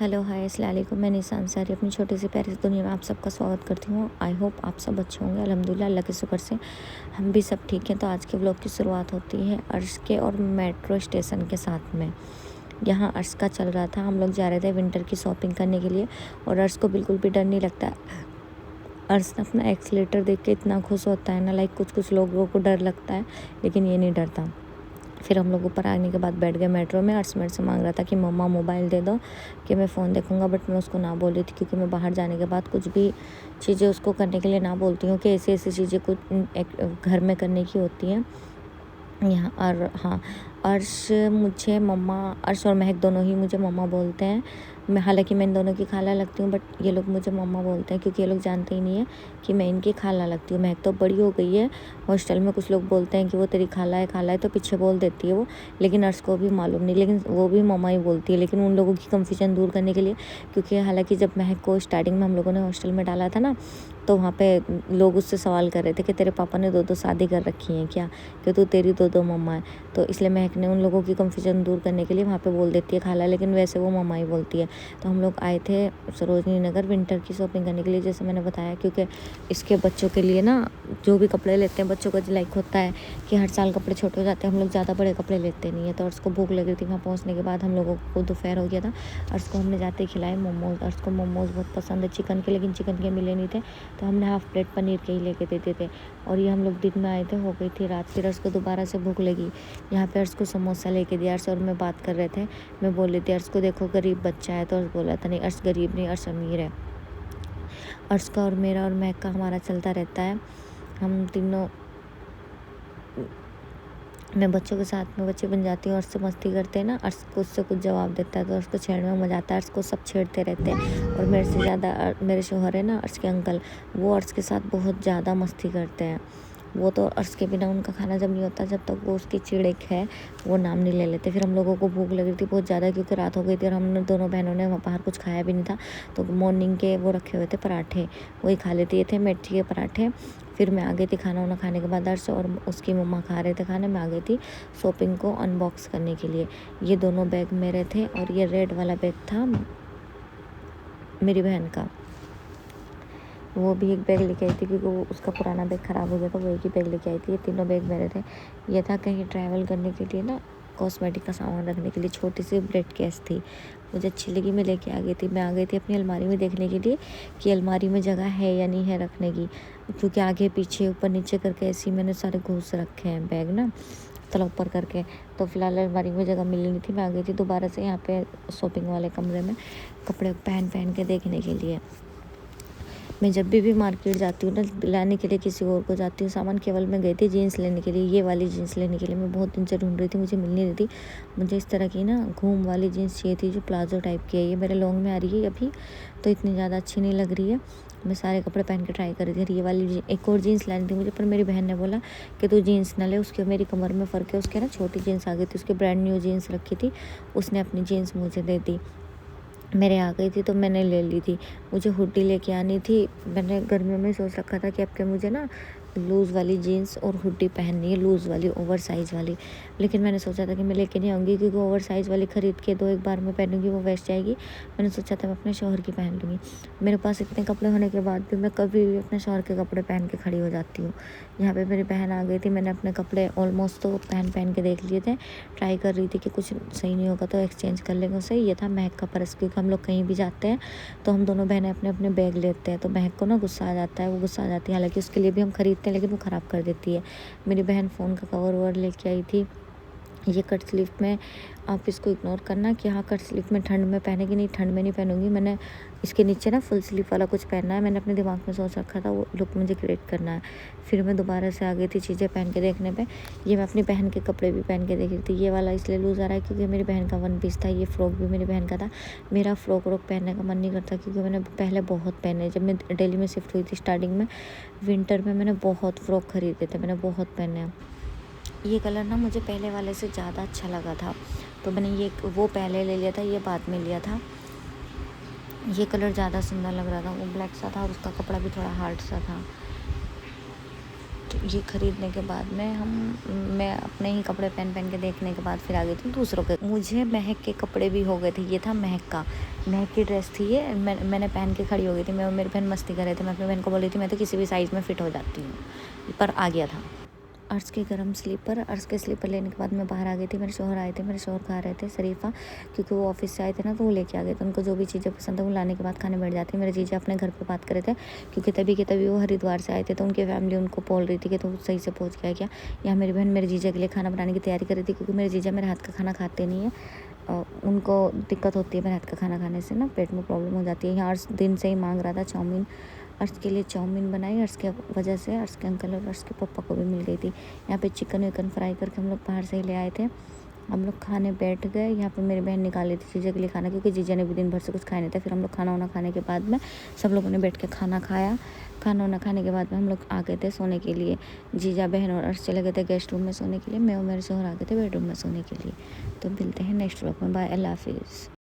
Hello hi अस्सलाम वालेकुम। मैं निशा अंसारी अपनी छोटी सी प्यारी सी दुनिया में आप सबका स्वागत करती हूँ। आई होप आप सब अच्छे होंगे। अल्हम्दुलिल्लाह अल्लाह के शुक्र से हम भी सब ठीक हैं। तो आज के व्लॉग की शुरुआत होती है अर्श के और मेट्रो स्टेशन के साथ में। यहाँ अर्श का चल रहा था, हम लोग जा रहे थे विंटर की शॉपिंग करने के लिए और अर्श को बिल्कुल भी डर नहीं लगता। अर्श अपना एक्सीलेटर देख के इतना खुश होता है ना, लाइक कुछ लोगों को डर लगता है लेकिन ये नहीं डरता। फिर हम लोग ऊपर आने के बाद बैठ गए मेट्रो में। अर्श मेरे से मांग रहा था कि मम्मा मोबाइल दे दो कि मैं फ़ोन देखूंगा, बट मैं उसको ना बोल रही थी क्योंकि मैं बाहर जाने के बाद कुछ भी चीज़ें उसको करने के लिए ना बोलती हूँ कि ऐसी ऐसी चीज़ें कुछ घर में करने की होती हैं यहाँ। और हाँ, अर्श और महक दोनों ही मुझे मम्मा बोलते हैं। मैं हालांकि मैं इन दोनों की खाला लगती हूँ, बट ये लोग मुझे मम्मा बोलते हैं क्योंकि ये लोग जानते ही नहीं है कि मैं इनकी खाला लगती हूँ। महक तो बड़ी हो गई है, हॉस्टल में कुछ लोग बोलते हैं कि वो तेरी खाला है तो पीछे बोल देती है वो, लेकिन अर्श को भी मालूम नहीं, लेकिन वो भी मम्मा ही बोलती है। लेकिन उन लोगों की कंफ्यूजन दूर करने के लिए, क्योंकि हालांकि जब महक को स्टार्टिंग में हम लोगों ने हॉस्टल में डाला था ना, तो वहाँ पे लोग उससे सवाल कर रहे थे कि तेरे पापा ने दो शादी कर रखी हैं क्या, कि तू तेरी दो मम्मा है। तो इसलिए महक ने उन लोगों की कंफ्यूजन दूर करने के लिए वहाँ पे बोल देती है खाला, लेकिन वैसे वो मम्मा ही बोलती है। तो हम लोग आए थे सरोजनी नगर विंटर की शॉपिंग करने के लिए, जैसे मैंने बताया, क्योंकि इसके बच्चों के लिए ना जो भी कपड़े लेते हैं बच्चों का लाइक होता है कि हर साल कपड़े छोटे हो जाते हैं, हम लोग ज़्यादा बड़े कपड़े लेते नहीं है। तो अर्श को भूख लग रही थी, वहाँ पहुँचने के बाद हम लोगों को दोपहर हो गया था। अर्श को हमने जाते ही खिलाए मोमोज। अर्श को मोमोज बहुत पसंद है चिकन के, लेकिन चिकन के मिले नहीं थे तो हमने हाफ प्लेट पनीर के ही लेके देते थे। और ये हम लोग दिन में आए थे, हो गई थी रात। फिर अर्श को दोबारा से भूख लगी, यहाँ पे अर्श को समोसा लेके दिया। अर्श और मैं बात कर रहे थे, मैं बोल रही थी अर्श को देखो गरीब बच्चा है, तो अर्श बोला था नहीं अर्श गरीब नहीं, अर्श अमीर है। अर्श का और मेरा और महक का हमारा चलता रहता है। हम तीनों, मैं बच्चों के साथ में बच्चे बन जाती हूँ, अर्श से मस्ती करते हैं ना, अर्श को उससे कुछ जवाब देता है तो अर्श को छेड़ने में मजा आता है। अर्श को सब छेड़ते रहते हैं। और मेरे से ज़्यादा मेरे शौहर है ना, अर्श के अंकल, वो अर्श के साथ बहुत ज़्यादा मस्ती करते हैं। वो तो अर्श के बिना उनका खाना जब नहीं होता, जब तक वो उसकी चिड़ेक है वो नाम नहीं ले लेते। फिर हम लोगों को भूख लग रही थी बहुत ज़्यादा, क्योंकि रात हो गई थी और हमने दोनों बहनों ने बाहर कुछ खाया भी नहीं था। तो मॉर्निंग के वो रखे हुए थे पराठे, वही खा लेते। ये थे मेथी के पराठे। फिर मैं आ गई थी खाना वाना खाने के बाद, अर्श और उसकी मम्मा खा रहे थे खाने, मैं आ गई थी शॉपिंग को अनबॉक्स करने के लिए। ये दोनों बैग मेरे थे और ये रेड वाला बैग था मेरी बहन का। वो भी एक बैग लेके आई थी क्योंकि वो उसका पुराना बैग ख़राब हो गया था, वो एक ही बैग लेके आई थी। ये तीनों बैग मेरे थे। ये था कहीं ट्रैवल करने के लिए ना, कॉस्मेटिक का सामान रखने के लिए। छोटी सी ब्रेड केस थी, मुझे अच्छी लगी, मैं लेके आ गई थी। मैं आ गई थी अपनी अलमारी में देखने के लिए कि अलमारी में जगह है या नहीं है रखने की, क्योंकि आगे पीछे ऊपर नीचे करके ऐसे ही मैंने सारे घूस रखे हैं बैग ना, तला ऊपर करके। तो फिलहाल अलमारी में जगह मिली नहीं थी। मैं आ गई थी दोबारा से यहाँ पे शॉपिंग वाले कमरे में कपड़े पहन के देखने के लिए। मैं जब भी मार्केट जाती हूँ ना, लाने के लिए किसी और को जाती हूँ सामान, केवल मैं गई थी जीन्स लेने के लिए। ये वाली जीन्स लेने के लिए मैं बहुत दिन से ढूंढ रही थी, मुझे मिल नहीं रही थी। मुझे इस तरह की ना घूम वाली जीन्स चाहिए थी जो प्लाजो टाइप की है। ये मेरे लॉन्ग में आ रही है अभी, तो इतनी ज़्यादा अच्छी नहीं लग रही है। मैं सारे कपड़े पहन के ट्राई कर रही थी। ये वाली एक और जीन्स लानी थी मुझे, पर मेरी बहन ने बोला कि तू जीन्स ना ले, उसके मेरी कमर में फ़र्क है। उसके ना छोटी जीन्स आ गई थी, उसकी ब्रांड न्यू जीन्स रखी थी, उसने अपनी जीन्स मुझे दे दी। मेरे आ गई थी तो मैंने ले ली थी। मुझे हुडी लेके आनी थी। मैंने गर्मियों में सोच रखा था कि अब के मुझे ना लूज़ वाली जीन्स और हुडी पहननी है, लूज़ वाली ओवर साइज़ वाली। लेकिन मैंने सोचा था कि मैं लेके नहीं आऊँगी, क्योंकि ओवर साइज़ वाली ख़रीद के दो एक बार में पहनूंगी वो वेस्ट जाएगी। मैंने सोचा था मैं अपने शौहर की पहन लूँगी। मेरे पास इतने कपड़े होने के बाद भी मैं कभी भी अपने शौहर के कपड़े पहन के खड़ी हो जाती हूँ। यहाँ पे मेरी बहन आ गई थी, मैंने अपने कपड़े ऑलमोस्ट तो पहन के देख लिए थे। ट्राई कर रही थी कि कुछ सही नहीं होगा तो एक्सचेंज कर लेंगे उससे। ये था महक का पर्स, क्योंकि हम लोग कहीं भी जाते हैं तो हम दोनों बहनें अपने अपने बैग लेते हैं, तो महक को ना गुस्सा आ जाता है, वो गुस्सा आ जाती है। हालांकि उसके लिए भी हम खरीदते हैं लेकिन वो ख़राब कर देती है। मेरी बहन फ़ोन का कवर ववर लेके आई थी। ये कट स्लीव में, आप इसको इग्नोर करना कि हाँ कट स्लीव में ठंड में पहनेगी, नहीं ठंड में नहीं पहनूंगी। मैंने इसके नीचे ना फुल स्लीव वाला कुछ पहनना है, मैंने अपने दिमाग में सोच रखा था, वो लुक मुझे क्रिएट करना है। फिर मैं दोबारा से आ गई थी चीज़ें पहन के देखने पे। ये मैं अपनी बहन के कपड़े भी पहन के देख रही थी। ये वाला इसलिए लूज़ आ रहा है क्योंकि मेरी बहन का वन पीस था। ये फ्रॉक भी मेरी बहन का था। मेरा फ्रॉक पहनने का मन नहीं करता, क्योंकि मैंने पहले बहुत पहने। जब मैं दिल्ली में शिफ्ट हुई थी स्टार्टिंग में, विंटर में मैंने बहुत फ्रॉक खरीदे थे, मैंने बहुत पहने। ये कलर ना मुझे पहले वाले से ज़्यादा अच्छा लगा था, तो मैंने ये वो पहले ले लिया था, ये बाद में लिया था। ये कलर ज़्यादा सुंदर लग रहा था, वो ब्लैक सा था और उसका कपड़ा भी थोड़ा हार्ड सा था। ये ख़रीदने के बाद मैं अपने ही कपड़े पहन के देखने के बाद फिर आ गई थी दूसरों के। मुझे महक के कपड़े भी हो गए थे। ये था महक की ड्रेस थी ये। मैंने पहन के खड़ी हो गई थी। मैं और मेरी बहन मस्ती कर रहे थे। मैं अपनी बहन को बोली थी मैं तो किसी भी साइज़ में फ़िट हो जाती हूँ, पर आ गया था। अर्श के स्लीपर लेने के बाद मैं बाहर आ गई थी। मेरे शौहर आए थे। मेरे शौहर खा रहे थे शरीफ़ा, क्योंकि वो ऑफिस से आए थे ना, तो वो लेके आ गए थे। उनको जो भी चीज़ें पसंद है वो लाने के बाद खाने बैठ जाती है। मेरे जीजा अपने घर पे बात कर रहे थे, क्योंकि तभी के तभी वो हरिद्वार से आए थे, तो उनकी फैमिली उनको बोल रही थी कि तो सही से पहुँच गया क्या। यहाँ मेरी बहन मेरे जीजा के लिए खाना बनाने की तैयारी कर रही थी, क्योंकि मेरे जीजा मेरे हाथ का खाना खाते नहीं है। उनको दिक्कत होती है मेरे हाथ का खाना खाने से ना, पेट में प्रॉब्लम हो जाती है। यहाँ अर्श दिन से ही मांग रहा था चाउमीन। अर्श के लिए चाउमीन बनाई। अर्श के वजह से अर्श के अंकल और अर्श के पापा को भी मिल गई थी। यहाँ पे चिकन विकन फ्राई करके हम लोग बाहर से ही ले आए थे। हम लोग खाने बैठ गए। यहाँ पे मेरी बहन निकाल ली थी जीजा के लिए खाना, क्योंकि जीजा ने भी दिन भर से कुछ खाए नहीं थे। फिर हम लोग खाना वाना खाने के बाद में सब लोगों ने बैठ के खाना खाया। खाना वाना खाने के बाद में हम लोग आ गए थे सोने के लिए। जीजा, बहन और अर्श चले गए थे गेस्ट रूम में सोने के लिए। मैं और मेरे शौहर आ गए थे बेडरूम में सोने के लिए। तो मिलते हैं नेक्स्ट व्लॉग में। बाय, अल्लाह हाफिज़।